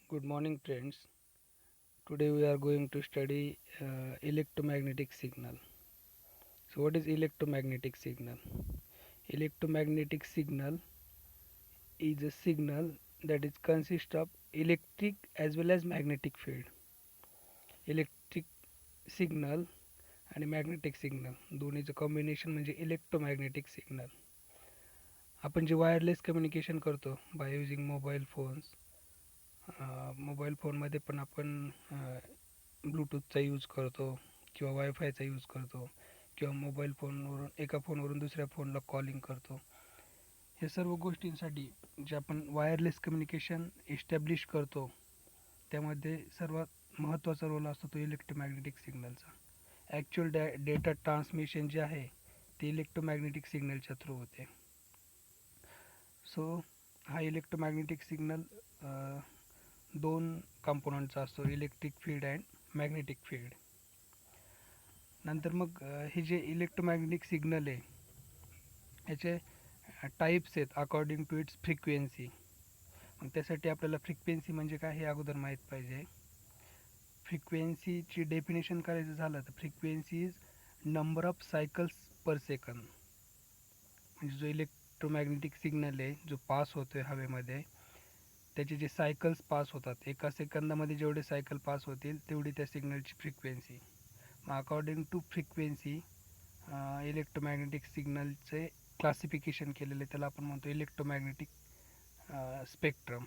Good morning, friends. Today we are going to study electromagnetic signal. So, what is electromagnetic signal? Electromagnetic signal is a signal that is consist of electric as well as magnetic field. Electric signal आणि magnetic signal दोन्हीचं combination म्हणजे electromagnetic signal. आपण जे wireless communication करतो by using mobile phones, mobile फोनमध्ये पण आपण ब्लूटूथचा use करतो किंवा वायफायचा यूज करतो किंवा मोबाईल फोनवरून एका फोनवरून दुसऱ्या फोनला कॉलिंग करतो. हे सर्व गोष्टींसाठी जे आपण वायरलेस कम्युनिकेशन इस्टॅब्लिश करतो त्यामध्ये सर्वात महत्त्वाचा रोल असतो तो इलेक्ट्रोमॅग्नेटिक सिग्नलचा. ॲक्च्युअल डेटा ट्रान्समिशन जे आहे ते इलेक्ट्रोमॅग्नेटिक सिग्नलच्या थ्रू होते. सो हा इलेक्ट्रोमॅग्नेटिक सिग्नल दोन कंपोनंटचा असतो, electric field and magnetic field. नंतर मग हे जे इलेक्ट्रोमॅग्नेटिक सिग्नल आहे याचे टाईप्स आहेत अकॉर्डिंग टू इट्स फ्रिक्वेन्सी. मग त्यासाठी आपल्याला फ्रिक्वेन्सी म्हणजे काय हे अगोदर माहीत पाहिजे. फ्रिक्वेन्सीची डेफिनेशन करायचं झालं तर frequency is number of cycles per second. म्हणजे जो इलेक्ट्रोमॅग्नेटिक सिग्नल आहे जो पास होतोय हवेमध्ये त्याचे जे सायकल्स पास होतात, एका सेकंदामध्ये जेवढे सायकल पास होतील तेवढी त्या सिग्नलची फ्रिक्वेन्सी. मग अकॉर्डिंग टू फ्रिक्वेन्सी इलेक्ट्रोमॅग्नेटिक सिग्नलचे क्लासिफिकेशन केलेले त्याला आपण म्हणतो इलेक्ट्रोमॅग्नेटिक स्पेक्ट्रम.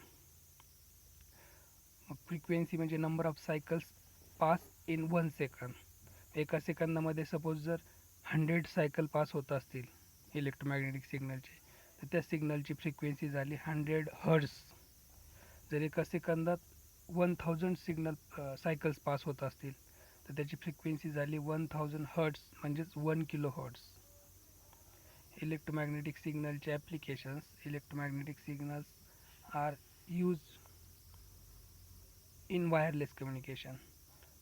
मग फ्रिक्वेन्सी म्हणजे number of cycles pass in 1 second. एका सेकंदामध्ये सपोज जर 100 सायकल पास होत असतील इलेक्ट्रोमॅग्नेटिक सिग्नलचे तर त्या सिग्नलची फ्रिक्वेन्सी झाली 100 हर्ट्झ. जर एका सेकंदात 1000 सायकल्स पास होत असतील तर त्याची फ्रिक्वेन्सी झाली 1000 हर्ट्झ म्हणजेच 1 किलो हर्ट्झ. इलेक्ट्रोमॅग्नेटिक सिग्नलचे applications. Electromagnetic signals are use in wireless communication.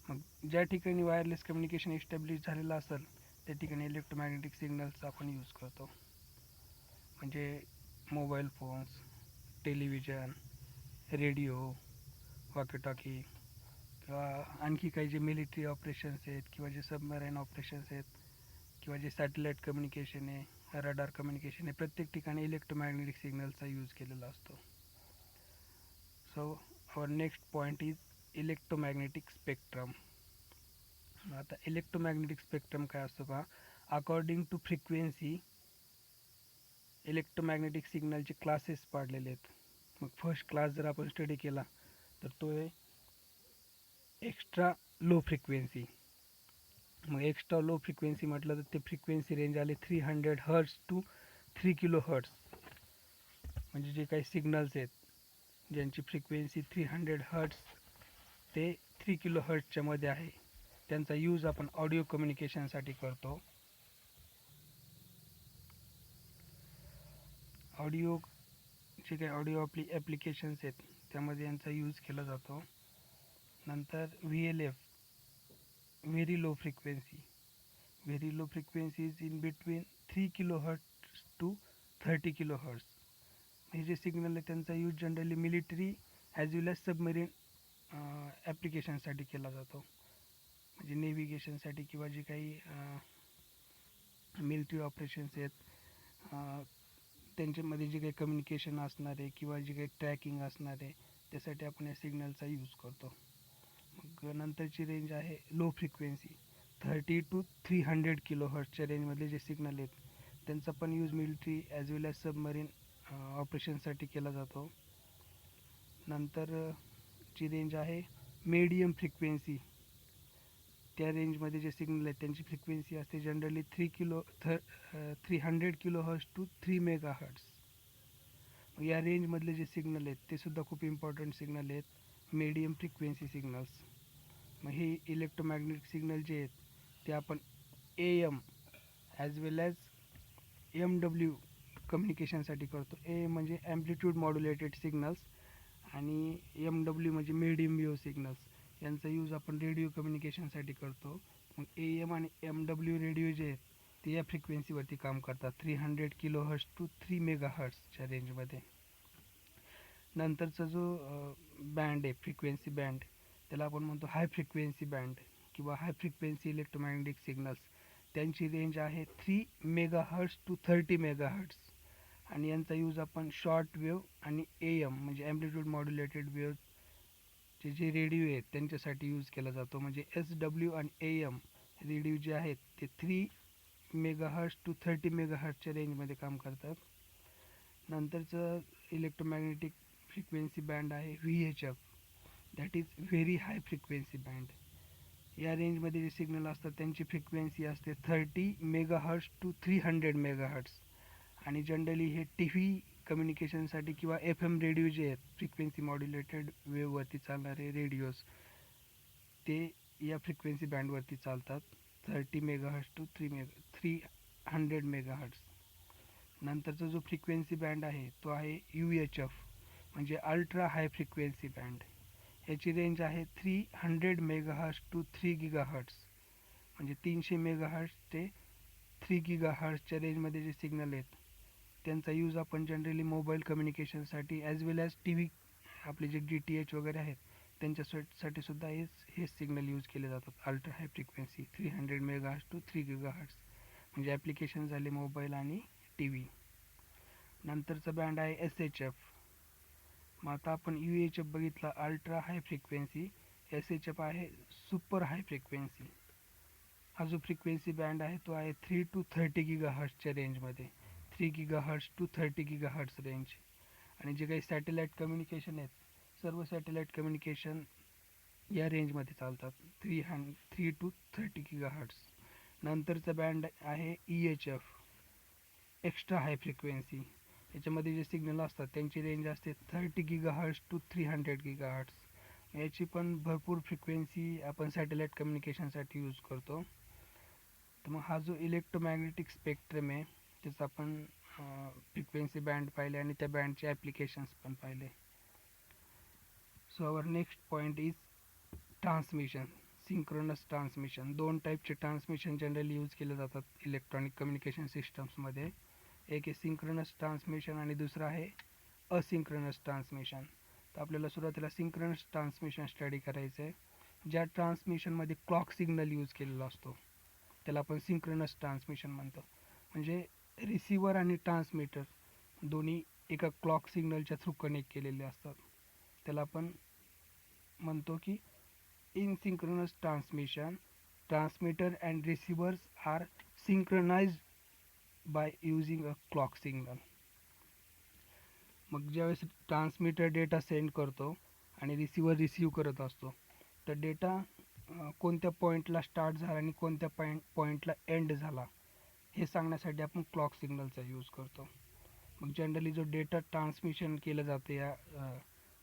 मग ज्या ठिकाणी वायरलेस कम्युनिकेशन इस्टॅब्लिश झालेलं असेल त्या ठिकाणी इलेक्ट्रोमॅग्नेटिक सिग्नल्सचा आपण यूज करतो. म्हणजे mobile phones, television, radio, walkie-talkie किंवा आणखी काही जे मिलिटरी ऑपरेशन्स आहेत किंवा जे सबमराईन ऑपरेशन्स आहेत किंवा जे सॅटेलाईट कम्युनिकेशन आहे, रडार कम्युनिकेशन आहे, प्रत्येक ठिकाणी इलेक्ट्रोमॅग्नेटिक सिग्नलचा यूज केलेला असतो. So our next point is electromagnetic spectrum. आता इलेक्ट्रोमॅग्नेटिक स्पेक्ट्रम काय असतो पहा. अकॉर्डिंग टू फ्रिक्वेन्सी इलेक्ट्रोमॅग्नेटिक सिग्नलचे क्लासेस पाडलेले आहेत. मग फर्स्ट क्लास जर आपण स्टडी केला तर तो आहे एक्स्ट्रा लो फ्रिक्वेन्सी. मग एक्स्ट्रा लो फ्रिक्वेन्सी म्हटलं तर ते फ्रिक्वेन्सी रेंज आली 300 हर्ट्झ टू 3 किलो हर्ट्झ. म्हणजे जे काही सिग्नल्स आहेत ज्यांची फ्रिक्वेन्सी 300 हर्ट्झ ते 3 किलो हर्ट्झच्या मध्ये आहे त्यांचा यूज आपण ऑडिओ कम्युनिकेशनसाठी करतो. ऑडिओ जे काही ऑडिओ ॲप्लिकेशन्स आहेत त्यामध्ये यांचा यूज केला जातो. नंतर VLF very low frequency. Very low frequency is in between 3 kilo hertz to 30 kilo hertz. हे जे सिग्नल आहे त्यांचा use generally military as well as submarine ॲप्लिकेशनसाठी केला जातो. म्हणजे नेव्हिगेशनसाठी किंवा जे काही मिलिटरी ऑपरेशन्स आहेत त्यांच्यामध्ये जे काही कम्युनिकेशन असणार आहे किंवा जे काही ट्रॅकिंग असणार आहे त्यासाठी आपण या सिग्नलचा यूज करतो. मग नंतरची रेंज आहे लो फ्रिक्वेन्सी 30 टू 300 किलो हर्ट्झच्या रेंजमधले जे सिग्नल आहेत त्यांचा पण use military as well as submarine ऑपरेशनसाठी केला जातो. नंतर ची रेंज आहे मीडियम फ्रिक्वेन्सी. त्या रेंजमध्ये जे सिग्नल आहेत त्यांची फ्रिक्वेन्सी असते generally 300 kilo hertz to 3 mega hertz. या रेंजमधले जे सिग्नल आहेत ते सुद्धा खूप इम्पॉर्टंट सिग्नल आहेत, मीडियम फ्रिक्वेन्सी सिग्नल्स. मग हे इलेक्ट्रोमॅग्नेटिक सिग्नल जे आहेत ते आपण AM as well as MW कम्युनिकेशनसाठी करतो. AM म्हणजे ॲम्प्लिट्यूड मॉड्युलेटेड सिग्नल्स आणि MW म्हणजे मीडियम वेव्ह सिग्नल्स. यांचा यूज आपण रेडिओ कम्युनिकेशनसाठी करतो. मग AM आणि MW रेडिओ जे आहेत ते या फ्रिक्वेन्सीवरती काम करतात 300 किलो हर्ट्झ टू 3 मेगा हर्ट्झच्या रेंजमध्ये. नंतरचा जो बँड आहे फ्रिक्वेन्सी बँड, त्याला आपण म्हणतो हाय फ्रिक्वेन्सी बँड किंवा हाय फ्रिक्वेन्सी इलेक्ट्रोमॅग्नेटिक सिग्नल्स. त्यांची रेंज आहे 3 MHz to 30 MHz. आणि यांचा यूज आपण शॉर्ट वेव्ह आणि AM म्हणजे ॲम्प्लिट्यूड मॉड्युलेटेड वेव्हचे जे रेडिओ आहेत त्यांच्यासाठी यूज केला जातो. म्हणजे SW आणि AM रेडिओ जे आहेत ते 3 MHz to 30 MHzच्या रेंजमध्ये काम करतात. नंतरचं इलेक्ट्रोमॅग्नेटिक फ्रिक्वेन्सी बँड आहे VHF, that is very high frequency band. या रेंजमध्ये जे सिग्नल असतात त्यांची फ्रिक्वेन्सी असते 30 MHz to 300 MHz. आणि जनरली हे टी व्ही कम्युनिकेशनसाठी किंवा FM रेडिओ जे आहेत फ्रिक्वेन्सी मॉड्युलेटेड वेव्हवरती चालणारे रेडिओज, ते या फ्रिक्वेन्सी बँडवरती चालतात 30 MHz to 300 MHz. नंतरचा जो फ्रिक्वेन्सी बँड आहे तो आहे UHF म्हणजे अल्ट्रा हाय फ्रिक्वेन्सी बँड. याची रेंज आहे 300 MHz to 3 GHz. म्हणजे 300 MHz ते 3 GHzच्या रेंजमध्ये जे सिग्नल आहेत त्यांचा यूज आपण जनरली मोबाईल कम्युनिकेशनसाठी as well as T V, आपले जे DTH वगैरे आहेत त्यांच्यासाठी सुद्धा हे सिग्नल यूज केले जातात. Ultra high frequency 300 MHz to 3 GHz म्हणजे ॲप्लिकेशन झाले मोबाईल आणि टी व्ही. नंतरचा बँड आहे SHF. मग आता आपण UHF बघितला अल्ट्रा हाय फ्रिक्वेन्सी, SHF आहे सुपर हाय फ्रिक्वेन्सी. हा जो फ्रिक्वेन्सी बँड आहे तो आहे 3 to 30 GHzच्या रेंजमध्ये, 3 GHz to 30 GHz रेंज. आणि जे काही सॅटेलाईट कम्युनिकेशन आहेत सर्व सॅटेलाईट कम्युनिकेशन या रेंजमध्ये चालतात 3 to 30 GHz. नंतरचा बँड आहे EHF एक्स्ट्रा हाय फ्रिक्वेन्सी. याच्यामध्ये जे सिग्नल असतात त्यांची रेंज असते 30 GHz to 300 GHz. याची पण भरपूर फ्रिक्वेन्सी आपण सॅटेलाईट कम्युनिकेशनसाठी यूज करतो. तर मग हा जो इलेक्ट्रोमॅग्नेटिक स्पेक्ट्रम आहे त्याचा आपण फ्रिक्वेन्सी बँड पाहिले आणि त्या बँडचे ॲप्लिकेशन्स पण पाहिले. So our next point is transmission, synchronous transmission. दोन टाईपचे ट्रान्समिशन जनरली यूज केले जातात इलेक्ट्रॉनिक कम्युनिकेशन सिस्टम्समध्ये. एक आहे सिंक्रोनस ट्रान्समिशन आणि दुसरं आहे असिंक्रोनस ट्रान्समिशन. तर आपल्याला सुरुवातीला सिंक्रोनस ट्रान्समिशन स्टडी करायचं आहे. ज्या ट्रान्समिशनमध्ये क्लॉक सिग्नल यूज केलेला असतो त्याला आपण सिंक्रोनस ट्रान्समिशन म्हणतो. म्हणजे रिसिव्हर आणि ट्रान्समीटर दोन्ही एका क्लॉक सिग्नलच्या थ्रू कनेक्ट केलेले असतात. त्याला आपण म्हणतो की in synchronous transmission transmitter and receivers are synchronized by using a clock signal. मग ज्यावेळेस ट्रान्समीटर डेटा सेंड करतो आणि रिसिव्हर रिसीव्ह करत असतो तर डेटा कोणत्या पॉईंटला स्टार्ट झाला आणि कोणत्या पॉईंटला एंड झाला हे सांगण्यासाठी आपण क्लॉक सिग्नलचा यूज करतो. मग जनरली जो डेटा ट्रान्समिशन केलं जातं या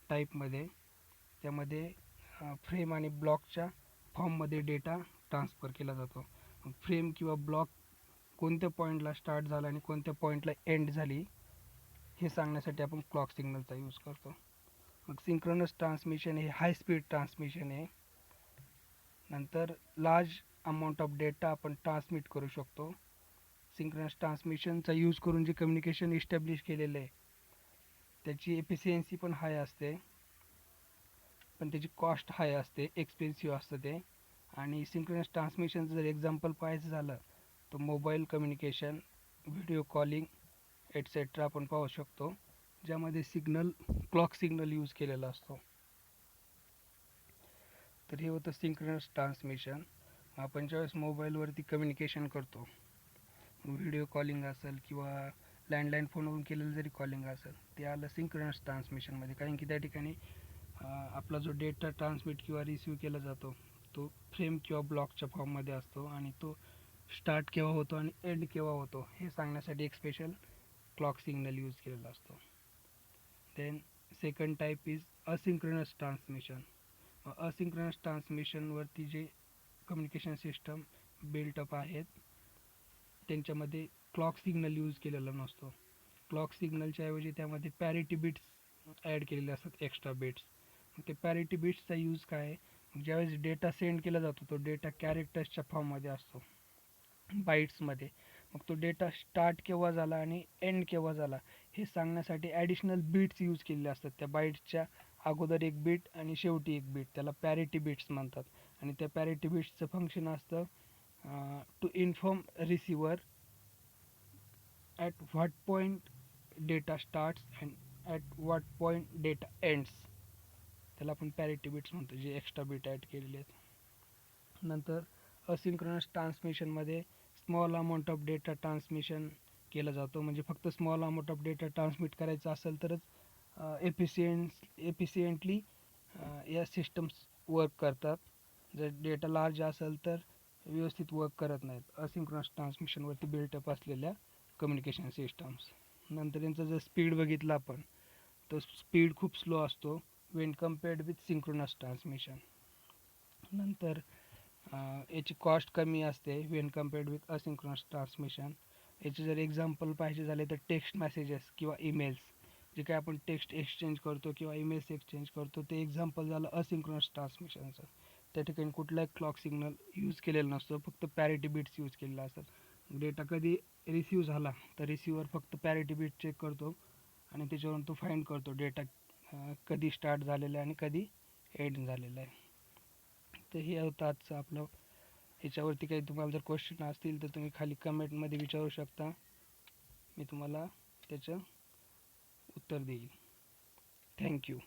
टाईपमध्ये त्यामध्ये फ्रेम आणि ब्लॉकच्या फॉर्ममध्ये डेटा ट्रान्सफर केला जातो. मग फ्रेम किंवा ब्लॉक कोणत्या पॉईंटला स्टार्ट झाला आणि कोणत्या पॉईंटला एंड झाली हे सांगण्यासाठी आपण क्लॉक सिग्नलचा यूज करतो. मग सिंक्रोनस ट्रान्समिशन हे हाय स्पीड ट्रान्समिशन आहे. नंतर लार्ज अमाऊंट ऑफ डेटा आपण ट्रान्समिट करू शकतो. सिंक्रोनस ट्रान्समिशनचा यूज करून जे कम्युनिकेशन इस्टॅब्लिश केलेलं आहे त्याची एफिशियन्सी पण हाय असते, पण त्याची कॉस्ट हाय असते, एक्सपेन्सिव्ह असतं ते. आणि सिंक्रोनस ट्रान्समिशनचं जर एक्झाम्पल पाहायचं झालं तर mobile communication, video calling etcetera आपण पाहू शकतो ज्यामध्ये क्लॉक सिग्नल यूज केलेला असतो. तर हे होतं सिंक्रोनस ट्रान्समिशन. आपण ज्यावेळेस मोबाईलवरती कम्युनिकेशन करतो, व्हिडिओ कॉलिंग असेल किंवा लँडलाईन फोनवरून केलेलं जरी कॉलिंग असेल ते आलं सिंक्रोनस ट्रान्समिशनमध्ये. कारण की त्या ठिकाणी आपला जो डेटा ट्रान्समिट किंवा रिसीव्ह केला जातो तो फ्रेम किंवा ब्लॉकच्या फॉर्ममध्ये असतो आणि तो स्टार्ट केव्हा होतो आणि एंड केव्हा होतो हे सांगण्यासाठी एक स्पेशल क्लॉक सिग्नल यूज केलेला असतो. Then second type is asynchronous transmission. Asynchronous ट्रान्समिशनवरती जे कम्युनिकेशन सिस्टम बिल्टअप आहेत त्यांच्यामध्ये क्लॉक सिग्नल यूज केलेला नसतो. क्लॉक सिग्नलच्या ऐवजी त्यामध्ये पॅरिटी बिट्स ॲड केलेले असतात, एक्स्ट्रा बिट्स. ते पॅरिटी बिट्सचा यूज काय आहे, ज्यावेळेस डेटा सेंड केला जातो तो डेटा कॅरेक्टर्सच्या फॉर्ममध्ये असतो, बाईट्समध्ये. मग तो डेटा स्टार्ट केव्हा झाला आणि एंड केव्हा झाला हे सांगण्यासाठी ॲडिशनल बीट्स यूज केलेले असतात. त्या बाईट्सच्या अगोदर एक बीट आणि शेवटी एक बीट, त्याला पॅरिटी बीट्स म्हणतात. आणि त्या पॅरिटी बीट्सचं फंक्शन असतं to inform receiver at what point data starts and at what point data ends. त्याला आपण पॅरिटी बिट्स म्हणतो, जे एक्स्ट्रा बीट ॲड केलेले आहेत. नंतर असिंक्रोनस ट्रान्समिशनमध्ये small amount of data transmission केला जातो. म्हणजे फक्त small amount of data transmit करायचा असेल तरच एफिशियंटली या सिस्टम्स वर्क करतात. जर डेटा लार्ज असेल तर व्यवस्थित वर्क करत नाहीत असिंक्रोनस ट्रान्समिशनवरती बिल्टअप असलेल्या कम्युनिकेशन सिस्टम्स. नंतर यांचा जर स्पीड बघितला आपण, तर स्पीड खूप स्लो असतो Wien compared with synchronous transmission. नंतर याची कॉस्ट कमी असते Wien compared with asynchronous transmission. याचे जर एक्झाम्पल पाहिजे झाले तर टेक्स्ट मेसेजेस किंवा ईमेल्स, जे काही आपण टेक्स्ट एक्सचेंज करतो किंवा ईमेल्स एक्सचेंज करतो, ते एक्झाम्पल झालं असिंक्रोनस ट्रान्समिशनचं. त्या ठिकाणी कुठलाही क्लॉक सिग्नल यूज केलेला नसतो, फक्त पॅरिटी बिट्स यूज केलेला असतात. डेटा कधी रिसीव झाला तर रिसिव्हर फक्त पॅरिटी बिट चेक करतो आणि त्याच्यावरून तो फाइंड करतो डेटा कधी स्टार्ट झालेला आहे आणि कधी एंड झालेला आहे. तर हे होतं आजचं आपलं. ह्याच्यावरती काही तुम्हाला जर क्वेश्चन असतील तर तुम्ही खाली कमेंटमध्ये विचारू शकता, मी तुम्हाला त्याचं उत्तर देईल. थँक्यू.